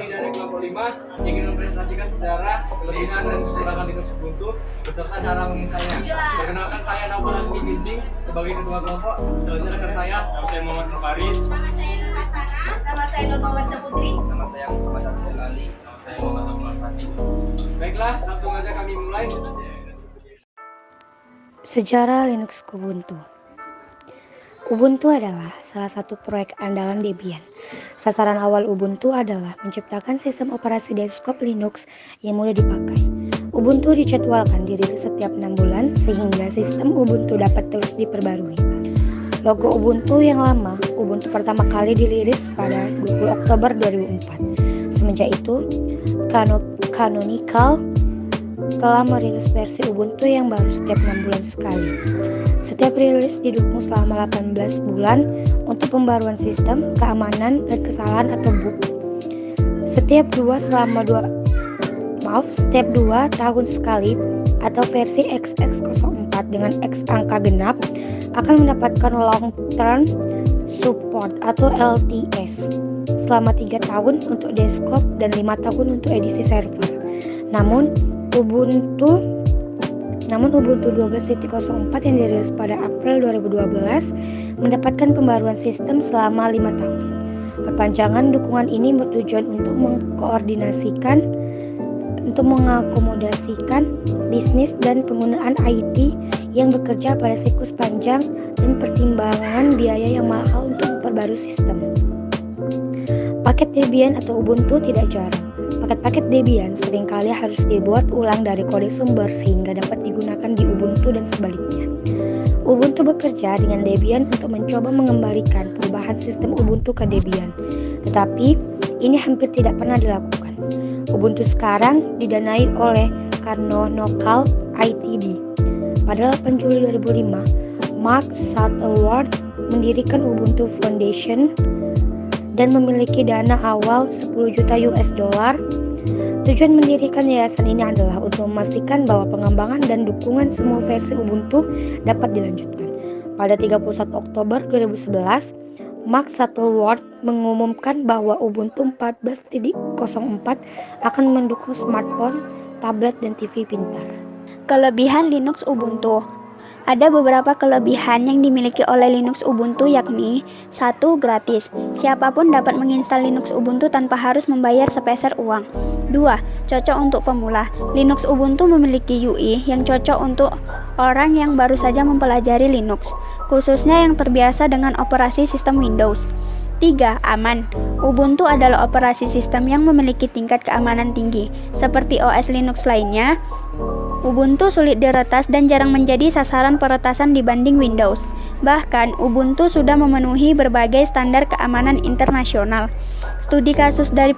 kami dari kelompok 5 ingin mempresentasikan secara kelebihan dan kekurangan Linux Ubuntu beserta cara menginstalnya. Perkenalkan, saya Naufal Asmi Ginting sebagai ketua kelompok. Selanjutnya rekan saya Muhammad Farid. Nama saya Nur Hasana. Nama saya Nurmawati Putri. Nama saya Muhammad Abdul Ali. Nama saya Muhammad Abdul Fatih. Baiklah, langsung aja kami mulai. Sejarah Linux Ubuntu. Ubuntu adalah salah satu proyek andalan Debian. Sasaran awal Ubuntu adalah menciptakan sistem operasi desktop Linux yang mudah dipakai. Ubuntu dijadwalkan dirilis setiap 6 bulan sehingga sistem Ubuntu dapat terus diperbarui. Logo Ubuntu yang lama, Ubuntu pertama kali dirilis pada 20 Oktober 2004. Semenjak itu, Canonical telah merilis versi Ubuntu yang baru setiap 6 bulan sekali. Setiap rilis didukung selama 18 bulan untuk pembaruan sistem, keamanan, dan kesalahan atau bug. Setiap 2 tahun sekali atau versi XX04 dengan X angka genap akan mendapatkan long term support atau LTS selama 3 tahun untuk desktop dan 5 tahun untuk edisi server. Namun Ubuntu 12.04 yang dirilis pada April 2012 mendapatkan pembaruan sistem selama 5 tahun. Perpanjangan dukungan ini bertujuan untuk mengakomodasikan bisnis dan penggunaan IT yang bekerja pada siklus panjang dan pertimbangan biaya yang mahal untuk memperbarui sistem. Paket Debian atau Ubuntu tidak jarang. Paket-paket Debian seringkali harus dibuat ulang dari kode sumber sehingga dapat digunakan di Ubuntu dan sebaliknya. Ubuntu bekerja dengan Debian untuk mencoba mengembalikan perubahan sistem Ubuntu ke Debian, tetapi ini hampir tidak pernah dilakukan. Ubuntu sekarang didanai oleh Canonical Ltd. Pada 8 Juli 2005, Mark Shuttleworth mendirikan Ubuntu Foundation dan memiliki dana awal 10 juta US dollar. Tujuan mendirikan yayasan ini adalah untuk memastikan bahwa pengembangan dan dukungan semua versi Ubuntu dapat dilanjutkan. Pada 31 Oktober 2011, Mark Shuttleworth mengumumkan bahwa Ubuntu 14.04 akan mendukung smartphone, tablet, dan TV pintar. Kelebihan Linux Ubuntu. Ada beberapa kelebihan yang dimiliki oleh Linux Ubuntu yakni 1. Gratis. Siapapun dapat menginstal Linux Ubuntu tanpa harus membayar sepeser uang. 2. Cocok untuk pemula. Linux Ubuntu memiliki UI yang cocok untuk orang yang baru saja mempelajari Linux, khususnya yang terbiasa dengan operasi sistem Windows. 3. Aman. Ubuntu adalah operasi sistem yang memiliki tingkat keamanan tinggi. Seperti OS Linux lainnya, Ubuntu sulit diretas dan jarang menjadi sasaran peretasan dibanding Windows. Bahkan, Ubuntu sudah memenuhi berbagai standar keamanan internasional. Studi kasus dari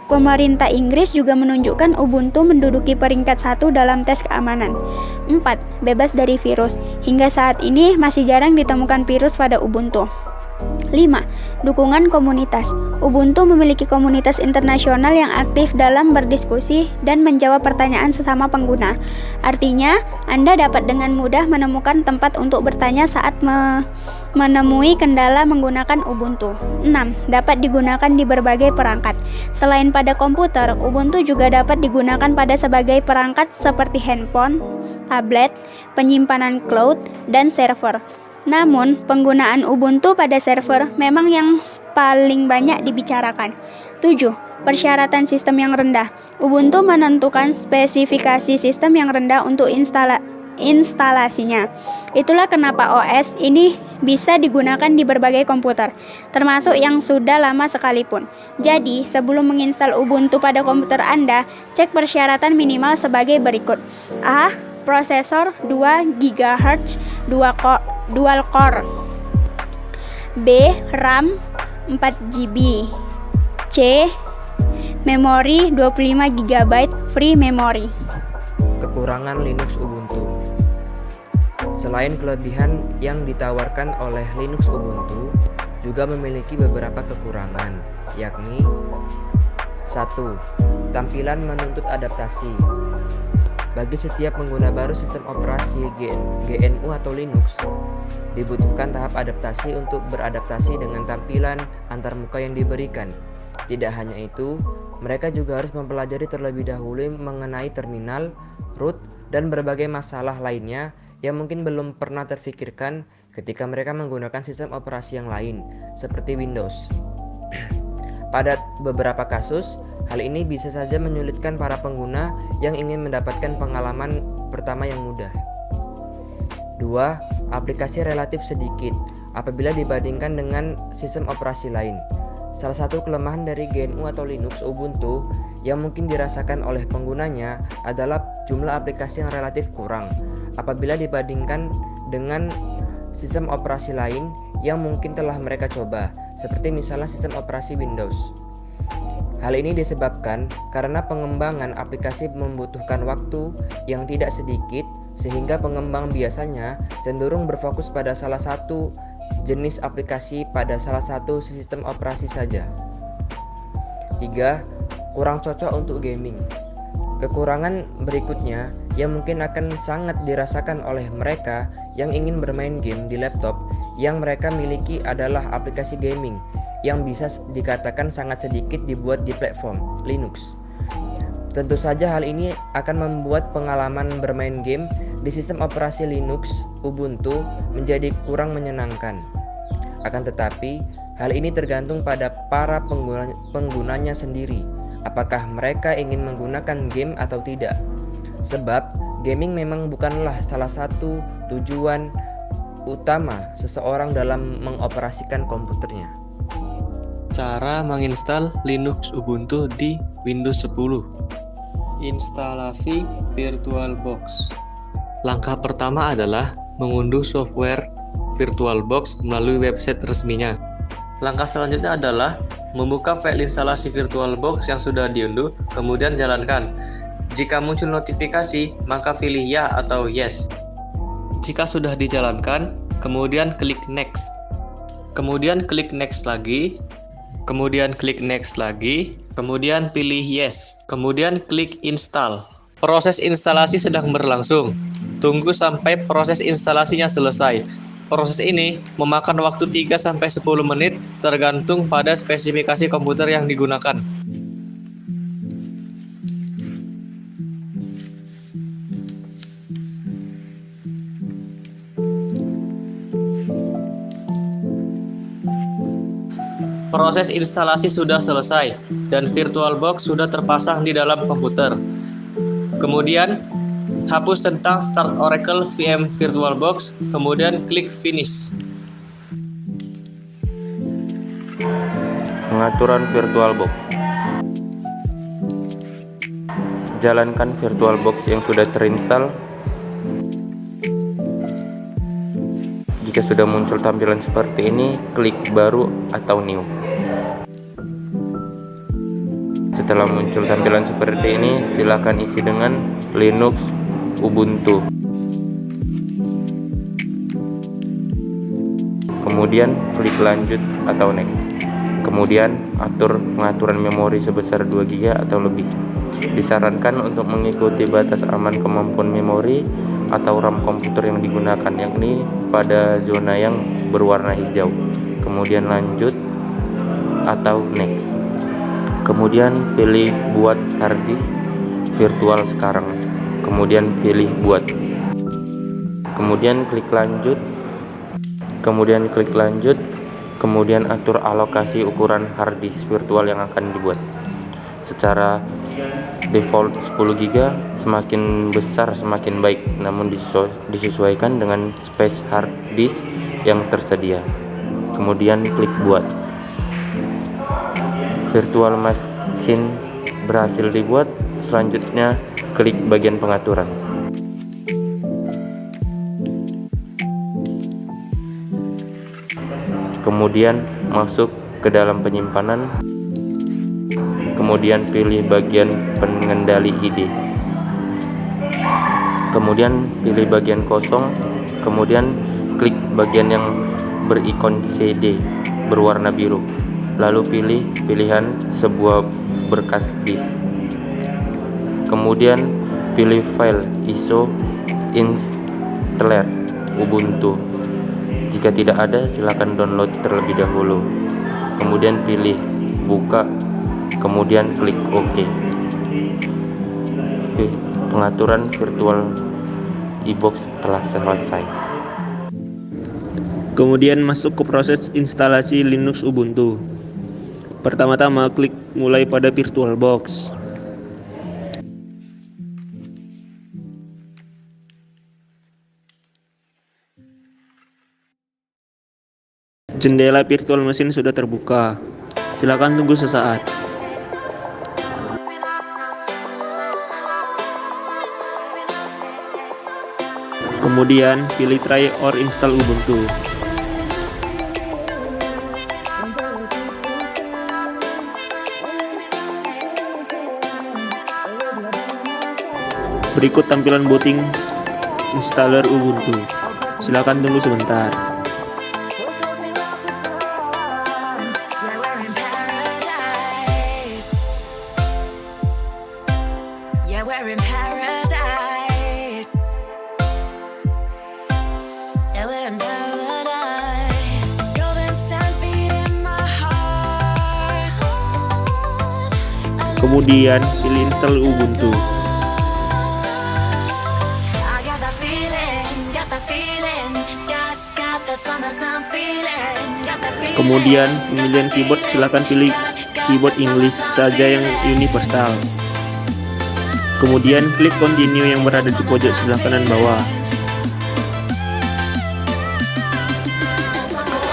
pemerintah Inggris juga menunjukkan Ubuntu menduduki peringkat 1 dalam tes keamanan. 4. Bebas dari virus. Hingga saat ini masih jarang ditemukan virus pada Ubuntu. 5. Dukungan komunitas. Ubuntu memiliki komunitas internasional yang aktif dalam berdiskusi dan menjawab pertanyaan sesama pengguna. Artinya, Anda dapat dengan mudah menemukan tempat untuk bertanya saat menemui kendala menggunakan Ubuntu. 6. Dapat digunakan di berbagai perangkat. Selain pada komputer, Ubuntu juga dapat digunakan pada sebagai perangkat seperti handphone, tablet, penyimpanan cloud, dan server. Namun, penggunaan Ubuntu pada server memang yang paling banyak dibicarakan. 7. Persyaratan sistem yang rendah. Ubuntu menentukan spesifikasi sistem yang rendah untuk instalasinya. Itulah kenapa OS ini bisa digunakan di berbagai komputer, termasuk yang sudah lama sekalipun. Jadi, sebelum menginstal Ubuntu pada komputer Anda, cek persyaratan minimal sebagai berikut. A. Prosesor 2 GHz dual core. B. RAM 4 GB. C. Memori 25 GB free memory. Kekurangan Linux Ubuntu. Selain kelebihan yang ditawarkan oleh Linux Ubuntu, juga memiliki beberapa kekurangan, yakni 1. Tampilan menuntut adaptasi. Bagi setiap pengguna baru sistem operasi GNU atau Linux, dibutuhkan tahap adaptasi untuk beradaptasi dengan tampilan antarmuka yang diberikan. Tidak hanya itu, mereka juga harus mempelajari terlebih dahulu mengenai terminal, root, dan berbagai masalah lainnya yang mungkin belum pernah terfikirkan ketika mereka menggunakan sistem operasi yang lain, seperti Windows. Pada beberapa kasus, hal ini bisa saja menyulitkan para pengguna yang ingin mendapatkan pengalaman pertama yang mudah. 2. Aplikasi relatif sedikit apabila dibandingkan dengan sistem operasi lain. Salah satu kelemahan dari GNU atau Linux Ubuntu yang mungkin dirasakan oleh penggunanya adalah jumlah aplikasi yang relatif kurang apabila dibandingkan dengan sistem operasi lain yang mungkin telah mereka coba, seperti misalnya sistem operasi Windows. Hal ini disebabkan karena pengembangan aplikasi membutuhkan waktu yang tidak sedikit, sehingga pengembang biasanya cenderung berfokus pada salah satu jenis aplikasi pada salah satu sistem operasi saja. 3. Kurang cocok untuk gaming. Kekurangan berikutnya yang mungkin akan sangat dirasakan oleh mereka yang ingin bermain game di laptop yang mereka miliki adalah aplikasi gaming yang bisa dikatakan sangat sedikit dibuat di platform Linux. Tentu saja hal ini akan membuat pengalaman bermain game di sistem operasi Linux Ubuntu menjadi kurang menyenangkan. Akan tetapi, hal ini tergantung pada para penggunanya sendiri, apakah mereka ingin menggunakan game atau tidak. Sebab, gaming memang bukanlah salah satu tujuan utama seseorang dalam mengoperasikan komputernya. Cara menginstal Linux Ubuntu di Windows 10. Instalasi VirtualBox. Langkah pertama adalah mengunduh software VirtualBox melalui website resminya. Langkah selanjutnya adalah membuka file instalasi VirtualBox yang sudah diunduh, kemudian jalankan. Jika muncul notifikasi, maka pilih ya atau yes. Jika sudah dijalankan, kemudian klik next. Kemudian klik next lagi. Kemudian klik next lagi, kemudian pilih yes, kemudian klik install. Proses instalasi sedang berlangsung. Tunggu sampai proses instalasinya selesai. Proses ini memakan waktu 3-10 menit tergantung pada spesifikasi komputer yang digunakan. Proses instalasi sudah selesai dan VirtualBox sudah terpasang di dalam komputer. Kemudian, hapus tentang Start Oracle VM VirtualBox, kemudian klik Finish. Pengaturan VirtualBox. Jalankan VirtualBox yang sudah terinstall. Jika sudah muncul tampilan seperti ini, klik baru atau new. Setelah muncul tampilan seperti ini, silakan isi dengan Linux Ubuntu. Kemudian klik lanjut atau next. Kemudian atur pengaturan memori sebesar 2 GB atau lebih. Disarankan untuk mengikuti batas aman kemampuan memori atau RAM komputer yang digunakan, yakni pada zona yang berwarna hijau. Kemudian lanjut atau next. Kemudian pilih buat harddisk virtual sekarang. Kemudian pilih buat. Kemudian klik lanjut. Kemudian klik lanjut. Kemudian atur alokasi ukuran harddisk virtual yang akan dibuat. Secara default 10 GB, semakin besar semakin baik, namun disesuaikan dengan space hard disk yang tersedia. Kemudian klik buat. Virtual machine berhasil dibuat. Selanjutnya klik bagian pengaturan. Kemudian masuk ke dalam penyimpanan. Kemudian pilih bagian pengendali ID. Kemudian pilih bagian kosong. Kemudian klik bagian yang berikon CD berwarna biru. Lalu pilih pilihan sebuah berkas disk. Kemudian pilih file ISO installer Ubuntu. Jika tidak ada, silakan download terlebih dahulu. Kemudian pilih buka kemudian klik OK. Oke, pengaturan virtual e-box telah selesai. Kemudian masuk ke proses instalasi Linux Ubuntu. Pertama-tama klik mulai pada VirtualBox. Jendela virtual machine sudah terbuka. Silakan tunggu sesaat. Kemudian pilih try or install Ubuntu. Berikut tampilan booting installer Ubuntu. Silakan tunggu sebentar. Yeah, we're in paradise. Yeah, we're in paradise. Golden sands beat in my heart. Kemudian pilih install Ubuntu. I got that feeling, got that summertime feeling, got that feeling. Kemudian pemilihan keyboard, silakan pilih keyboard English saja yang universal. Kemudian klik continue yang berada di pojok sebelah kanan bawah.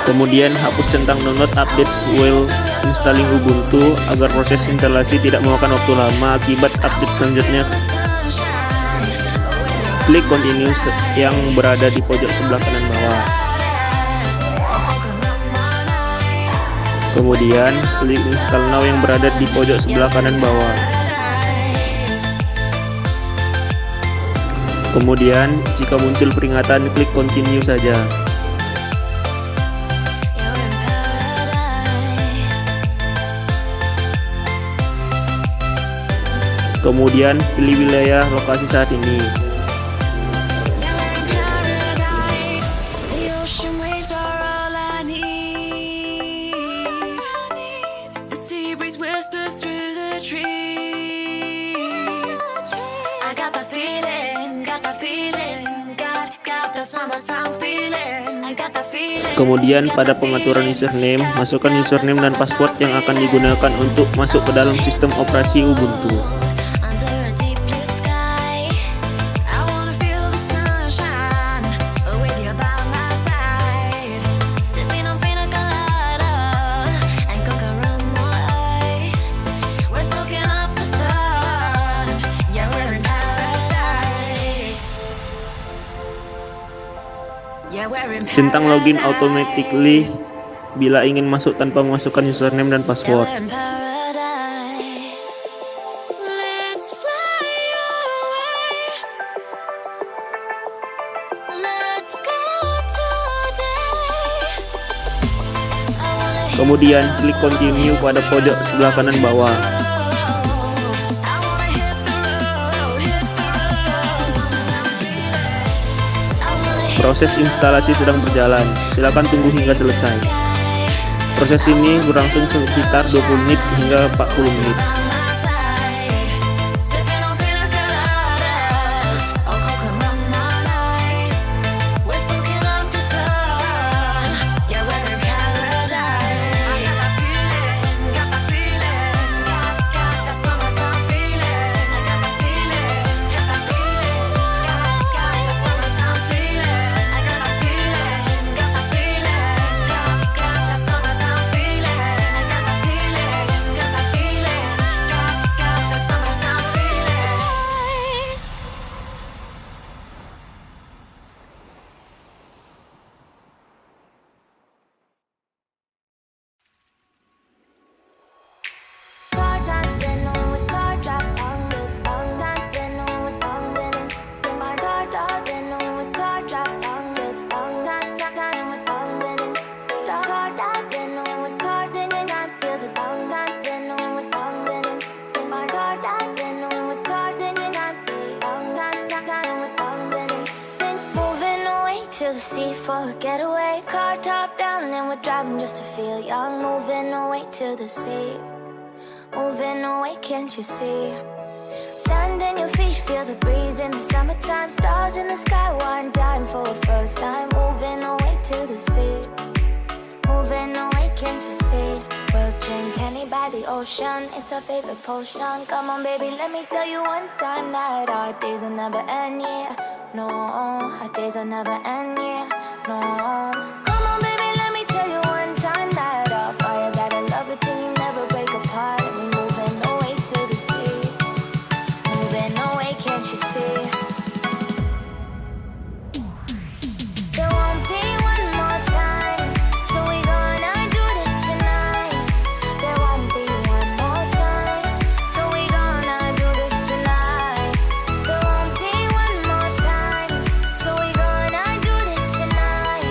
Kemudian hapus centang download updates while installing Ubuntu agar proses instalasi tidak memakan waktu lama akibat update selanjutnya. Klik continue yang berada di pojok sebelah kanan bawah. Kemudian klik install now yang berada di pojok sebelah kanan bawah. Kemudian jika muncul peringatan, klik continue saja. Kemudian pilih wilayah lokasi saat ini. Kemudian pada pengaturan username, masukkan username dan password yang akan digunakan untuk masuk ke dalam sistem operasi Ubuntu. Centang login automatically bila ingin masuk tanpa memasukkan username dan password. Kemudian klik continue pada pojok sebelah kanan bawah. Proses instalasi sedang berjalan, silakan tunggu hingga selesai. Proses ini berlangsung sekitar 20 menit hingga 40 menit. To the sea for a getaway, car top down and we're driving just to feel young, moving away to the sea. Moving moving away, can't you see? Sand in your feet, feel the breeze in the summertime. Stars in the sky, one dime for a first time. Moving away to the sea. Moving away, can't you see? We'll drink honey by the ocean. It's our favorite potion. Come on, baby, let me tell you one time that our days will never end, yeah. No, our days will never end, yeah. No. Come on, baby, let me tell you one time that our fire, that I love it till you never break apart. And we moving away to the sea. Moving away, can't you see? There won't be one more time, so we gonna do this tonight. There won't be one more time, so we gonna do this tonight. There won't be one more time, so we gonna do this tonight.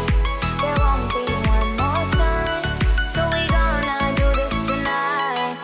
There won't be one more time, so we gonna do this tonight.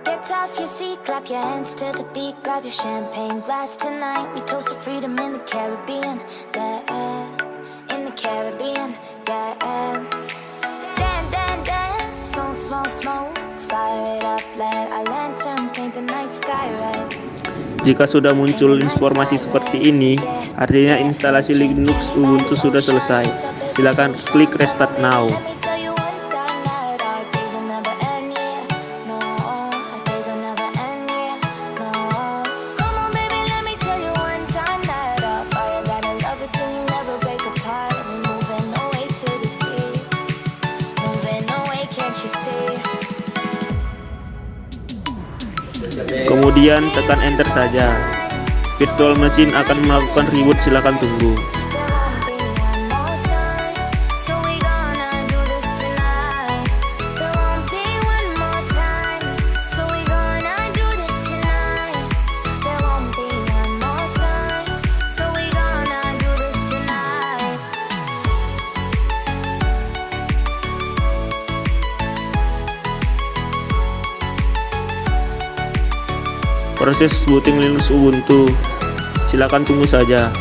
Get off your seat, clap your hands to the beat. Grab your champagne glass tonight. We toast to freedom in the Caribbean, yeah. In the Caribbean, yeah. Dance, dance, dance, smoke, smoke, smoke. Fire it up, let our lanterns paint the night sky red. Jika sudah muncul informasi seperti ini, artinya instalasi Linux Ubuntu sudah selesai. Silakan klik restart now. Let me tell you one time that our days will never end, yeah. No, our days will never end, yeah. No. Come on, baby, let me tell you one time that our fire, that I love it till you never break apart. We're moving away to the sea. Moving away, can't you see? Kemudian tekan enter saja. Virtual machine akan melakukan reboot, silakan tunggu. There won't be one more time, so we gonna do this tonight. There won't be one more time, so we gonna do this tonight. There won't be one more time, so we gonna do this tonight. Proses booting Linux Ubuntu, silakan tunggu saja.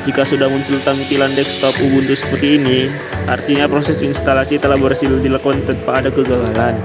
Jika sudah muncul tampilan desktop Ubuntu seperti ini, artinya proses instalasi telah berhasil dilakukan tanpa ada kegagalan.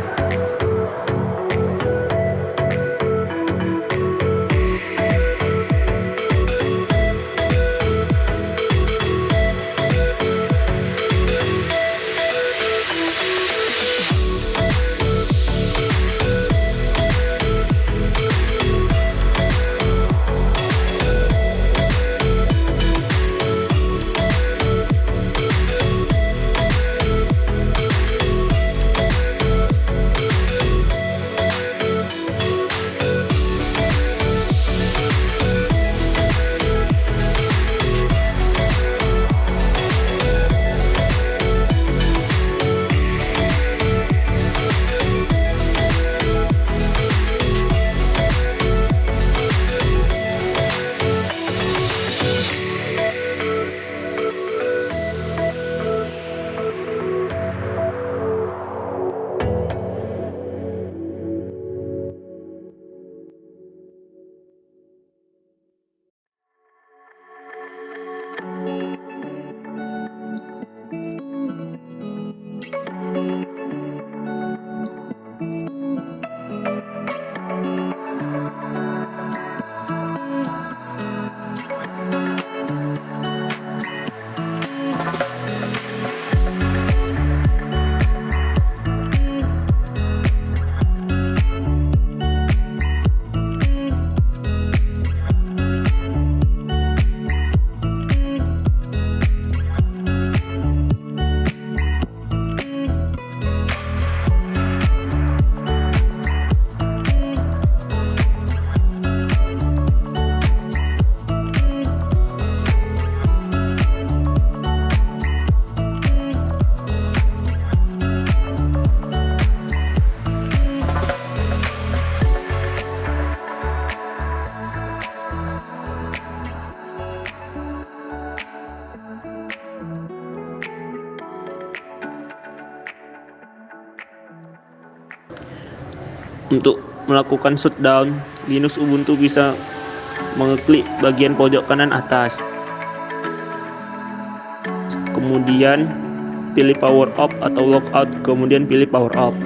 Untuk melakukan shutdown, Linux Ubuntu bisa mengeklik bagian pojok kanan atas. Kemudian pilih power off atau logout, kemudian pilih power off.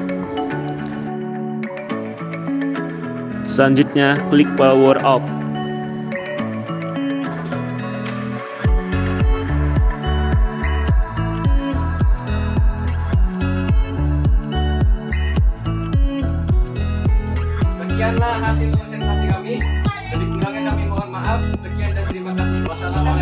Selanjutnya klik power off. Sekianlah hasil presentasi kami. Jadi kurangnya kami mohon maaf. Sekian dan terima kasih. Wassalamualaikum.